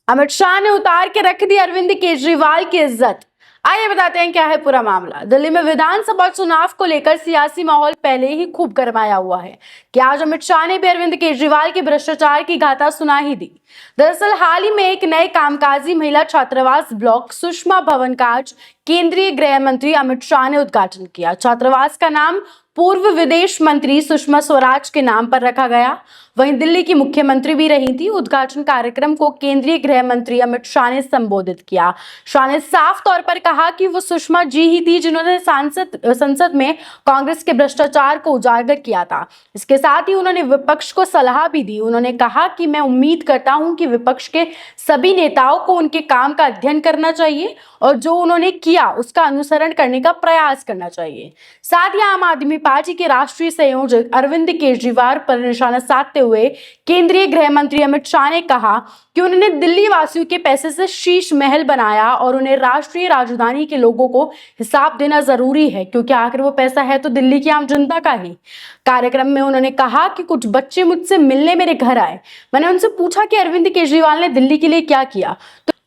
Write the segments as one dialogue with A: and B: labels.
A: अमित शाह ने उतार के रख दी अरविंद केजरीवाल की इज्जत। आइए बताते हैं क्या है पूरा मामला। दिल्ली में विधानसभा चुनाव को लेकर सियासी माहौल पहले ही खूब गरमाया हुआ है कि आज अमित शाह ने भी अरविंद केजरीवाल की भ्रष्टाचार की गाथा सुना ही दी। दरअसल हाल ही में एक नए कामकाजी महिला छात्रावास ब्लॉक सुषमा भवन का आज केंद्रीय गृह मंत्री अमित शाह ने उद्घाटन किया। छात्रावास का नाम पूर्व विदेश मंत्री सुषमा स्वराज के नाम पर रखा गया। वहीं दिल्ली की मुख्यमंत्री भी रही थी। उद्घाटन कार्यक्रम को केंद्रीय गृह मंत्री अमित शाह ने संबोधित किया। शाह ने साफ तौर पर कहा कि वो सुषमा जी ही थी जिन्होंने संसद में कांग्रेस के भ्रष्टाचार को उजागर किया था। इसके साथ ही उन्होंने विपक्ष को सलाह भी दी। उन्होंने कहा कि मैं उम्मीद करता हूं कि विपक्ष के सभी नेताओं को उनके काम का अध्ययन करना चाहिए और जो उन्होंने किया उसका अनुसरण करने का प्रयास करना चाहिए। साथ ही आम आदमी पार्टी के राष्ट्रीय संयोजक अरविंद केजरीवाल पर निशाना साधते हुए केंद्रीय गृह मंत्री अमित शाह ने कहा कि उन्होंने दिल्ली वासियों के पैसे से शीश महल बनाया और उन्हें राष्ट्रीय राजधानी के लोगों को हिसाब देना जरूरी है, क्योंकि आखिर वो पैसा है तो दिल्ली की आम जनता का ही। कार्यक्रम में उन्होंने कहा कि कुछ बच्चे मुझसे मिलने मेरे घर आए। मैंने उनसे पूछा कि अरविंद केजरीवाल ने दिल्ली के लिए क्या किया,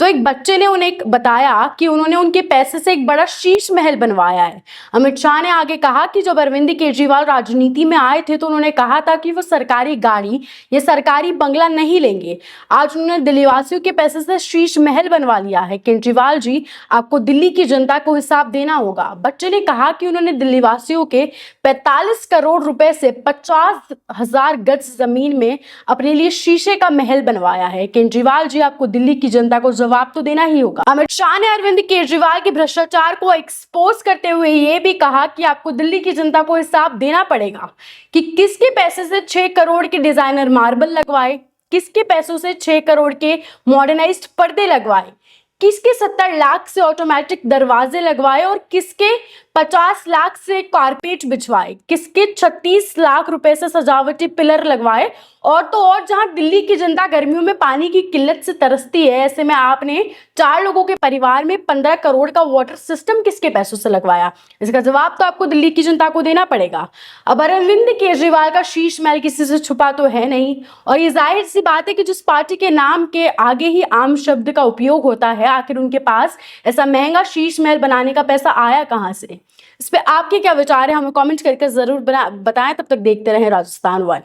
A: तो एक बच्चे ने उन्हें बताया कि उन्होंने उनके पैसे से एक बड़ा शीश महल बनवाया है। अमित शाह ने आगे कहा कि जब अरविंद केजरीवाल राजनीति में आए थे तो उन्होंने कहा था कि वो सरकारी गाड़ी या सरकारी बंगला नहीं लेंगे। आज उन्होंने दिल्लीवासियों के पैसे से शीश महल बनवा लिया है। केजरीवाल जी, आपको दिल्ली की जनता को हिसाब देना होगा। बच्चे ने कहा कि उन्होंने दिल्लीवासियों के 45 करोड़ रुपए से 50,000 गज जमीन में अपने लिए शीशे का महल बनवाया है। केजरीवाल जी, आपको दिल्ली की जनता को जवाब तो देना ही होगा। अमित शाह ने अरविंद केजरीवाल के भ्रष्टाचार को एक्सपोज करते हुए यह भी कहा कि आपको दिल्ली की जनता को हिसाब देना पड़ेगा कि किसके पैसे से 6 करोड़ के डिजाइनर मार्बल लगवाए, किसके पैसों से 6 करोड़ के मॉडर्नाइज्ड पर्दे लगवाए, किसके 70 लाख से ऑटोमेटिक दरवाजे लगवाए और किसके 50 लाख से कारपेट बिछवाए, किसके 36 लाख रुपए से सजावटी पिलर लगवाए। और तो और जहां दिल्ली की जनता गर्मियों में पानी की किल्लत से तरसती है, ऐसे में आपने 4 लोगों के परिवार में 15 करोड़ का वाटर सिस्टम किसके पैसों से लगवाया? इसका जवाब तो आपको दिल्ली की जनता को देना पड़ेगा। अब अरविंद केजरीवाल का शीश महल किसी से छुपा तो है नहीं, और ये जाहिर सी बात है कि जिस पार्टी के नाम के आगे ही आम शब्द का उपयोग होता है, आखिर उनके पास ऐसा महंगा शीश महल बनाने का पैसा आया कहां से? इस पे आपके क्या विचार है, हमें कमेंट करके जरूर बताएं। तब तक देखते रहें राजस्थान वन।